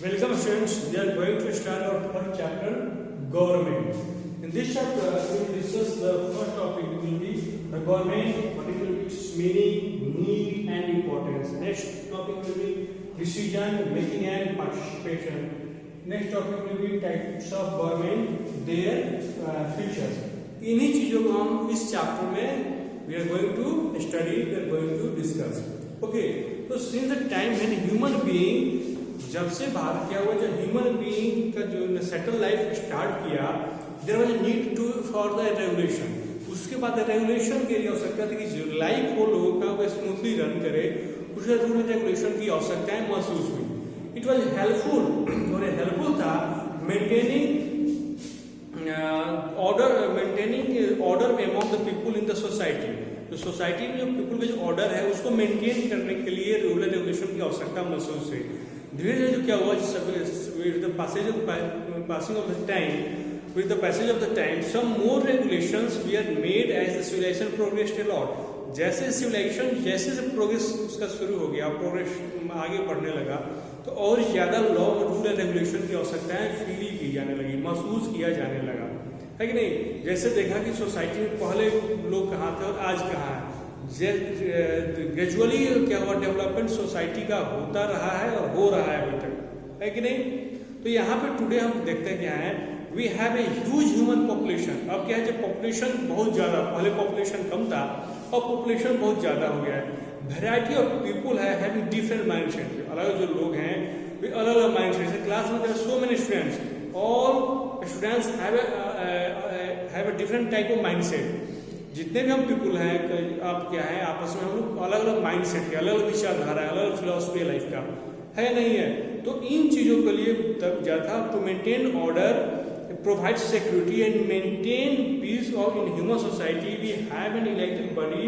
Welcome students, we are going to start our first chapter, government. In this chapter, we will discuss the first topic will be the government, particularly its meaning, need and importance. Next topic will be decision making and participation. Next topic will be types of government, their features. इन्हीं चीजों को हम इस chapter में we are going to study, we are going to discuss. Okay, so since the time when human being जब से भारत क्या हुआ, जब ह्यूमन बीइंग का जो सेटल लाइफ स्टार्ट किया, there was a need to for the regulation. उसके बाद रेगुलेशन के लिए आवश्यकता थी कि जो लाइफ हो लोगों का वो स्मूथली रन करे, उसके थोड़ी रेगुलेशन की आवश्यकताएं महसूस हुई. इट वाज हेल्पफुल और हेल्पफुल था maintaining order among the people in the society. तो सोसाइटी में जो पीपल का जो ऑर्डर है उसको मेंटेन करने के लिए रूल रेगुलेशन की आवश्यकता महसूस हुई. धीरे धीरे जो क्या हुआ, with the passage of the time, some more regulations were made as the civilization progressed a lot. जैसे सिविलाइजेशन जैसे प्रोग्रेस उसका शुरू हो गया, प्रोग्रेस आगे बढ़ने लगा, तो और ज्यादा लॉ रूल एंड रेगुलेशन की आवश्यकताएं फील की जाने लगी, महसूस किया जाने लगा, है कि नहीं. जैसे देखा कि सोसाइटी में पहले लोग कहाँ थे और आज कहाँ है. ग्रेजुअली क्या हुआ, डेवलपमेंट सोसाइटी का होता रहा है और हो रहा है अभी तक, है कि नहीं. तो यहाँ पे टुडे हम देखते हैं क्या है, we have a huge human population. अब क्या है, जब पॉपुलेशन बहुत ज्यादा, पहले पॉपुलेशन कम था और पॉपुलेशन बहुत ज्यादा हो गया है. वेराइटी ऑफ पीपुल है हैविंग डिफरेंट माइंडसेट. अलग जो लोग हैं वे अलग अलग माइंडसेट. क्लास में there are so many students, all students have a different type of mindset. जितने भी हम पीपुल हैं, आप क्या है, आपस में हम लोग अलग अलग माइंड सेट के, अलग अलग विचारधारा है, अलग अलग फिलोसफी लाइफ का है, नहीं है. तो इन चीजों के लिए तब जाता to maintain order, provide security and maintain peace of in human society. We have an elected body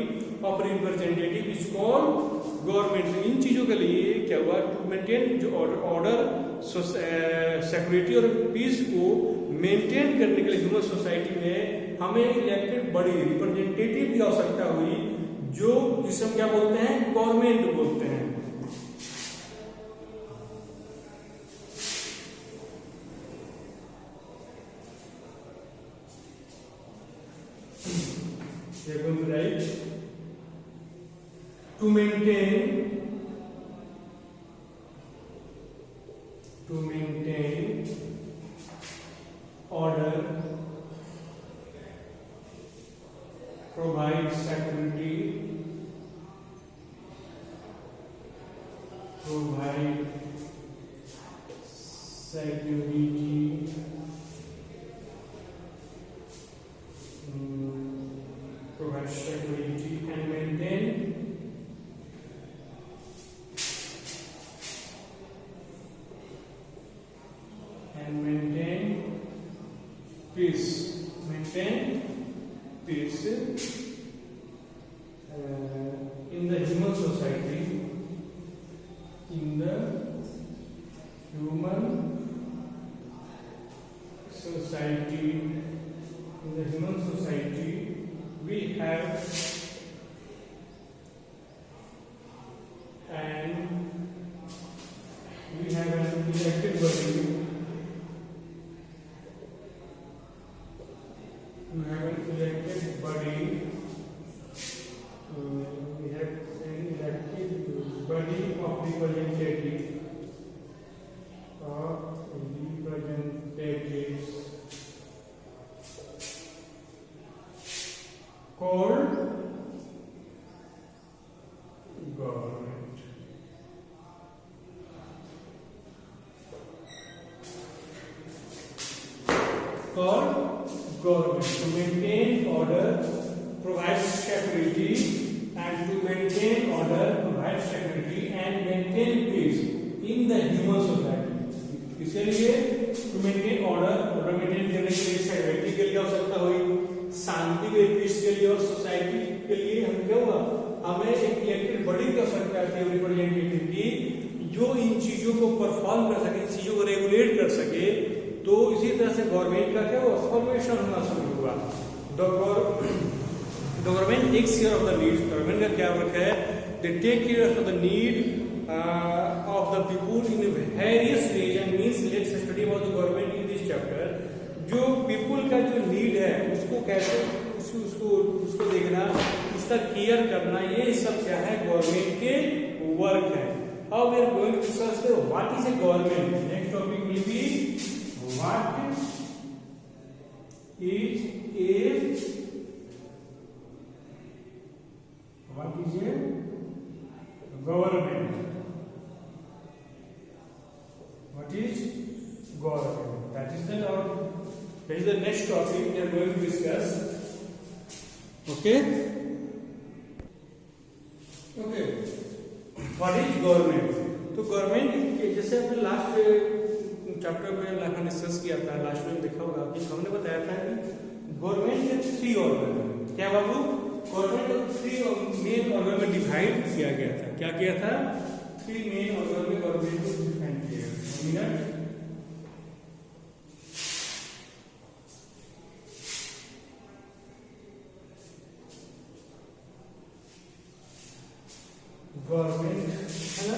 of representative is called government. इन चीजों के लिए क्या हुआ, टू मेंटेन जो ऑर्डर, सिक्योरिटी और पीस को मेंटेन करने के लिए ह्यूमन सोसाइटी में हमें इलेक्टेड बड़ी रिप्रेजेंटेटिव की आवश्यकता हुई, जो जिसे हम क्या बोलते हैं, गवर्नमेंट बोलते हैं. To maintain order, provide security and maintain peace. In the human society, we have an elected body. We have an elected body of representatives called government. To maintain order, provide security, and to maintain order, provide security and maintain peace in the human society. इसके लिए to maintain order maintain करने के लिए security के लिए आवश्यकता हुई, शांति के, पीस के लिए और सोसाइटी के लिए हम क्या हुआ, हमें एक इलेक्टेड बॉडी की आवश्यकता है, रिप्रेजेंटेटिव की, जो इन चीजों को परफॉर्म कर सके, इन चीजों को रेगुलेट कर सके. तो इसी तरह से गवर्नमेंट का क्या हुआ, फॉर्मेशन होना शुरू हुआ. Government takes care of the need. Government का क्या वर्क है, they take care of the need of the people in various region means let's study about the government in this chapter. जो people का जो need है उसको कैसे उसको देखना, उसका केयर करना, ये सब क्या है गवर्नमेंट के वर्क है. How we are going to discuss what is a government. Next topic will be what is a government. What is government? That is the next topic we are going to discuss. Okay. What is government? तो government जैसे हमने last chapter में हमने discuss किया था, last में देखा होगा कि हमने बताया था कि गवर्नमेंट के 3 ऑर्गन है. क्या बाबू? गवर्नमेंट को 3 मेन ऑर्गन में डिवाइड किया गया था. क्या किया था? 3 मेन ऑर्गन में गवर्नमेंट को डिवाइड किया गया. गवर्नमेंट है ना,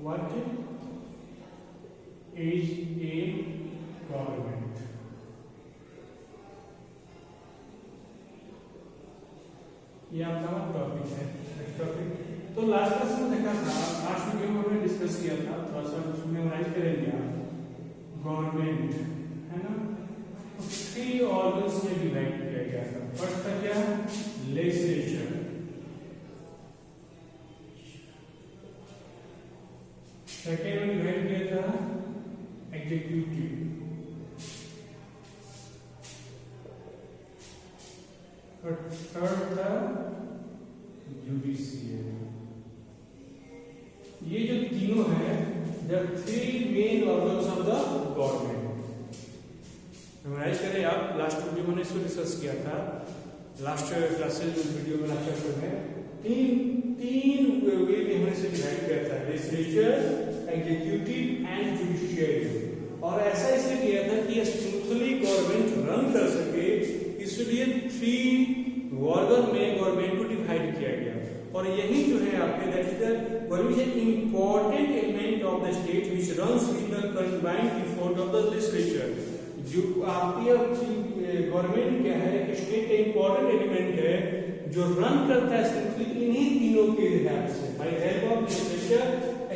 व्हाट इज ए गवर्नमेंट. ये आपका टॉपिक है. टॉपिक तो लास्ट क्लास में देखा था, लास्ट वीडियो में हमने डिस्कस किया था, थोड़ा सा उसमें मेमोराइज करेंगे आप. गवर्नमेंट है ना, 3 ऑर्गन्स में डिवाइड किया गया था. फर्स्ट था क्या? लेजिस्लेचर. सेकेंड में डिवाइड किया था एग्जीक्यूटिव. और थर्ड था जुडिशियल. ये जो तीनों हैं the 3 main organs of the government. Memorize करें आप. लास्ट वीडियो में इसको डिस्कस किया था, लास्ट क्लासेस वीडियो में लास्ट चैप्टर में तीन वे में हमने इसे डिवाइड किया था, लेजिस्लेचर, एग्जीक्यूटिव एंड जुडिशियल. और ऐसा इसलिए किया था कि स्मूथली गवर्नमेंट रन कर सके, इसलिए 3 ऑर्गन में गवर्नमेंट को डिवाइड किया गया. और यही जो है आपके that is the government is an important element of the state which runs with the combined effort of the legislature. जो आपकी गवर्नमेंट क्या है, एक स्टेट का इंपॉर्टेंट एलिमेंट है जो रन करता है सिंपली इन्हीं तीनों के हेल्प से. By help of legislature,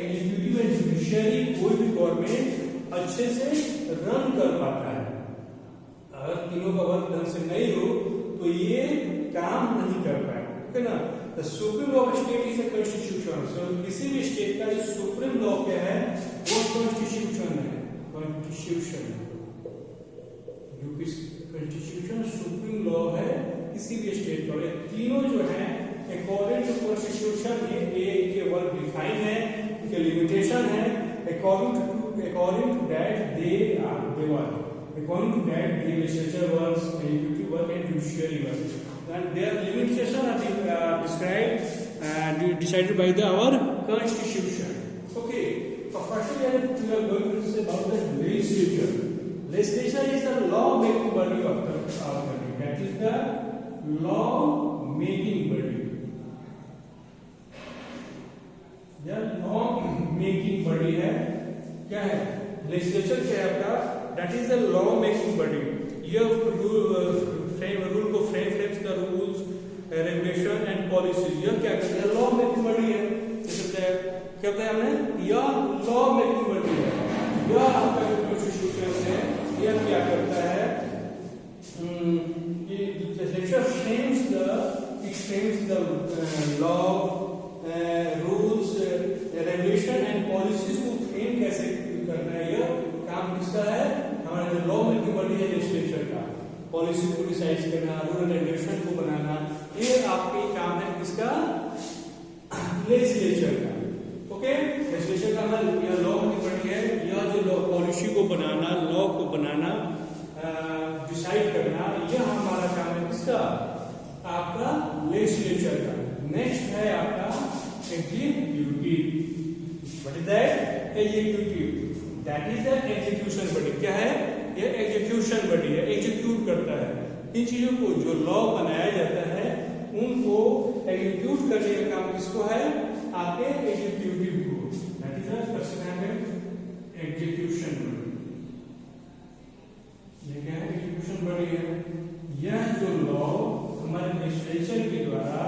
executive and judiciary कोई भी गवर्नमेंट अच्छे से रन कर पाता है. अगर तीनों का वर्क ढंग से नहीं हो तो ये काम नहीं कर पाएगा. ओके ना. The supreme law of state is a constitution. So किसी भी स्टेट का जो सुप्रीम लॉ क्या है वो कॉन्स्टिट्यूशन है. कॉन्स्टिट्यूशन कॉन्स्टिट्यूशन सुप्रीम लॉ है किसी भी स्टेट का. तीनों जो है अकॉर्डिंग टू कॉन्स्टिट्यूशन ये के वर्क डिफाइन है, इनके लिमिटेशन है. According to that they work. According to that, the legislature works, executive work, and judiciary work. And their limitations are described, decided by our constitution. Okay. So first we are going to say about the legislature. Legislature is the law-making body of our country. That is the law-making body. यह law-making body है. क्या है? Legislature क्या है आपका? That is the law making body. Your rule को frames the rules, regulation and policies. यह क्या करता है? law making body है. जैसे क्या होता है हमने? यह law making body है. यह आपका जो constitution है यह क्या करता है? ये legislature frames the law, rules, regulation and policies को frame कैसे करना है? यह काम किसका है? हमारा जो लॉ मेकिंग बॉडी है लेजिस्लेचर का. पॉलिसी को डिसाइड करना, रूल रेगुलेशन को बनाना, ये आपके काम है किसका? लेजिस्लेचर का. ओके. लेजिस्लेचर का मतलब यह लॉ मेकिंग बॉडी है. यह जो लॉ पॉलिसी को बनाना, लॉ को बनाना, डिसाइड करना, यह हमारा काम है किसका? आपका लेजिस्लेचर का. नेक्स्ट है आपका executive. What is that? Executive. That is the execution body. क्या है? ये execution body है, execute करता है इन चीजों को. जो लॉ बनाया जाता है उनको एग्जीक्यूट करने का काम किसको है, आपके एग्जीक्यूटिव को, दैट इज कर सकते हैं एग्जीक्यूशन बॉडी। ये क्या है, एग्जीक्यूशन बॉडी है। यह जो लॉ हमारे लेजिस्लेचर के द्वारा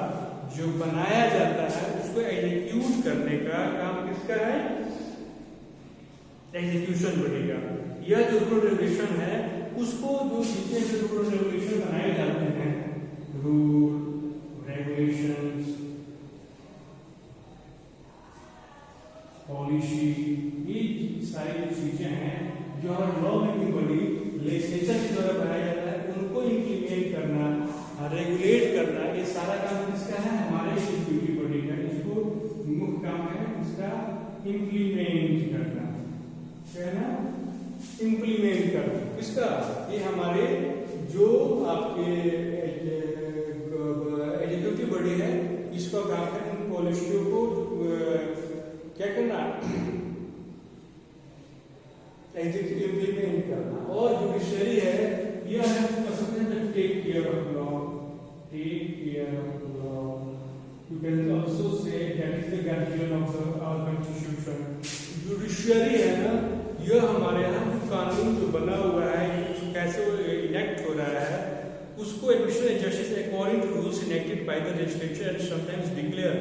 जो बनाया जाता है उसको एग्जीक्यूट करने का काम किसका है, एग्जीक्यूशन बॉडी का। यह जो रूल रेगुलेशन है उसको जो चीजें जो रूल रेगुलेशन बनाए जाते हैं, रूल रेगुलेशंस पॉलिसी, ये सारी जो चीजें हैं जो हमारे लॉ मेकिंग बॉडी लेजिस्लेचर के द्वारा बनाया जाता है उनको इम्प्लीमेंट करना, रेगुलेट करना, ये सारा काम किसका है, हमारे एग्जीक्यूटिव बॉडी का। इसको मुख्य काम है इसका इम्प्लीमेंट करना, क्या है ना, इम्प्लीमेंट करना इसका। ये हमारे जो आपके एग्जीक्यूटिव बॉडी है इसका काम है इन पॉलिसियों को क्या करना, इम्प्लीमेंट करना। और जुडिशरी है, यह है take care of law, take care of law. You can also say that is the guardian of our constitution. Judiciary है ना, यह हमारे यहाँ कानून जो बना हुआ है कैसे वो इनेक्ट हो रहा है उसको administrative justice according to rules enacted by the legislature and sometimes declare,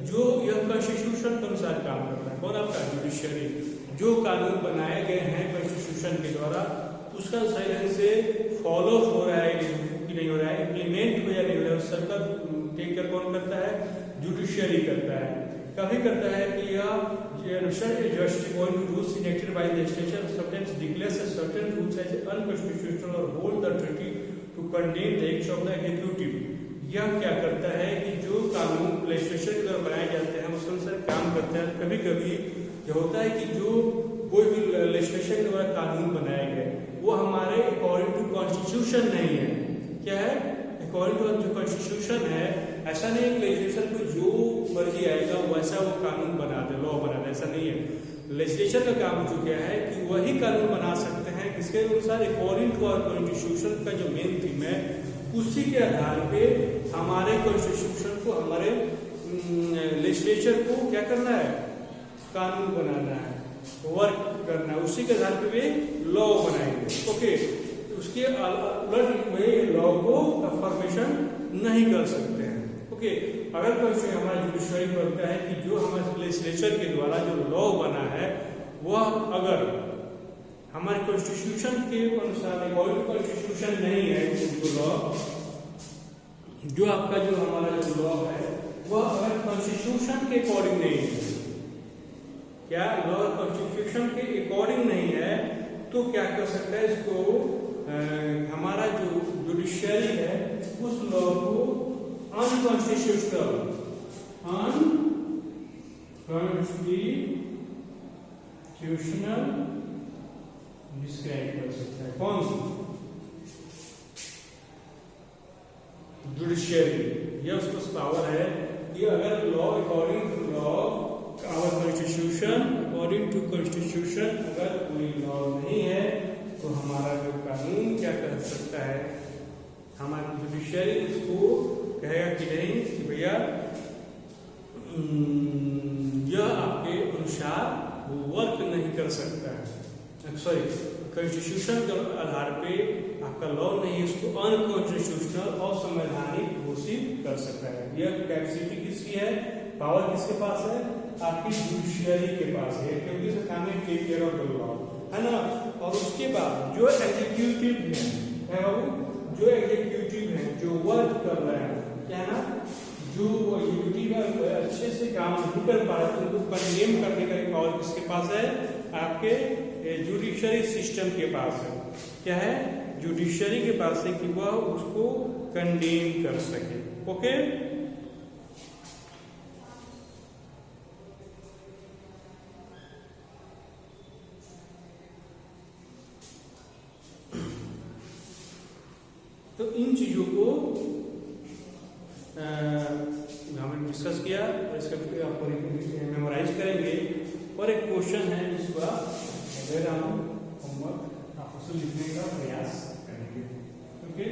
जो यह कॉन्स्टिट्यूशन के अनुसार काम करता है। कौन आपका जुडिशरी, जो कानून बनाए गए हैं कॉन्स्टिट्यूशन के द्वारा उसका सही ढंग से फॉलो हो रहा है कि नहीं हो रहा है, इम्प्लीमेंट हो या नहीं हो रहा है, सरकार टेक केयर कौन करता है, जुडिशरी करता है। कभी करता है कि यह just according to rules enacted by the legislature sometimes declares certain rules as unconstitutional और hold the authority to condemn the acts of the executive. यह क्या करता है कि जो कानून लेजिस्लेचर के द्वारा बनाए जाते हैं उसके अनुसार काम करता है। कभी कभी यह होता है कि जो कोई भी लेजिस्लेचर के द्वारा कानून बनाए गए वो हमारे अकॉर्डिंग टू कॉन्स्टिट्यूशन नहीं है। क्या है, अकॉर्डिंग टू जो कॉन्स्टिट्यूशन है, ऐसा नहीं है कि लेजिस्लेचर को जो मर्जी आएगा वैसा वो कानून बना दे, लॉ बना दे, ऐसा नहीं है। लेजिस्लेचर का काम जो क्या है कि वही कानून बना सकते हैं किसके अनुसार, अकॉर्डिंग टू आवर कॉन्स्टिट्यूशन का जो मेन थीम है उसी के आधार पे हमारे कॉन्स्टिट्यूशन को, हमारे लेजिस्लेचर को क्या करना है, कानून बनाना है, वर्क करना है, उसी के आधार पे वे लॉ बनाएंगे। ओके, उसके उलट वे लॉ को फॉर्मेशन नहीं कर सकते हैं। ओके, अगर कोई हमारा जुडिशरी करता है कि जो हमारे लेजिस्लेचर के द्वारा जो लॉ बना है वह अगर हमारे कॉन्स्टिट्यूशन के अनुसार, अकॉर्डिंग टू कॉन्स्टिट्यूशन नहीं है, तो लॉ जो आपका जो हमारा जो लॉ है वह अगर कॉन्स्टिट्यूशन के अकॉर्डिंग नहीं है, क्या लॉ कॉन्स्टिट्यूशन के अकॉर्डिंग नहीं है, तो क्या कर सकता है, इसको हमारा जो जुडिशरी है उस लॉ को अनकॉन्स्टिट्यूशनल डिस्क्राइब कर सकता है। कौन सी जुडिशरी, यह उसको पावर है कि अगर law according to law our constitution, according to constitution अगर कोई लॉ नहीं है तो हमारा जो कानून क्या कर सकता है, हमारी जुडिशरी उसको कहेगा कि नहीं कि भैया यह आपके अनुसार वर्क नहीं कर सकता है, सॉरी कॉन्स्टिट्यूशन के आधार पे आपका लॉ नहीं है, इसको अनकॉन्स्टिट्यूशनल और संवैधानिक घोषित कर सकता है। यह कैपेसिटी किसकी है, पावर किसके पास है, आपकी जुडिशरी के पास है, क्योंकि इसका काम है take care of the law, है ना। और उसके बाद जो एग्जीक्यूटिव है बाबू, जो एग्जीक्यूटिव है जो वर्क कर रहे हैं, क्या है ना, जो एग्जीक्यूटिव अच्छे से काम नहीं कर पा रहे उनको कंडेम करने का पावर किसके पास है, आपके जुडिशरी सिस्टम के पास है। क्या है, जुडिशरी के पास है कि वह उसको कंडेम कर सके। ओके, तो इन चीजों को हमने डिस्कस किया, इसका आपको मेमोराइज करेंगे। और एक क्वेश्चन है जिसका अगर हम होमवर्क आप उसको लिखने का प्रयास करेंगे। Okay,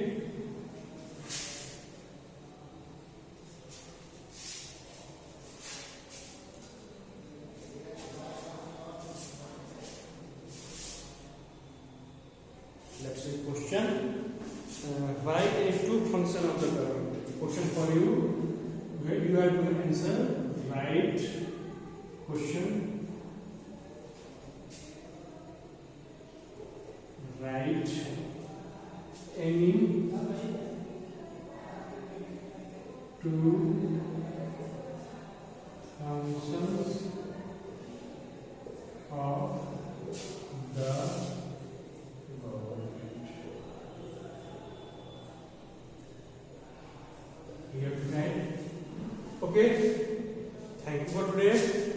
function of the government. Question for you, where you have to answer. Write question. Write any two functions of the government. You have to write. Okay. Thank you for today.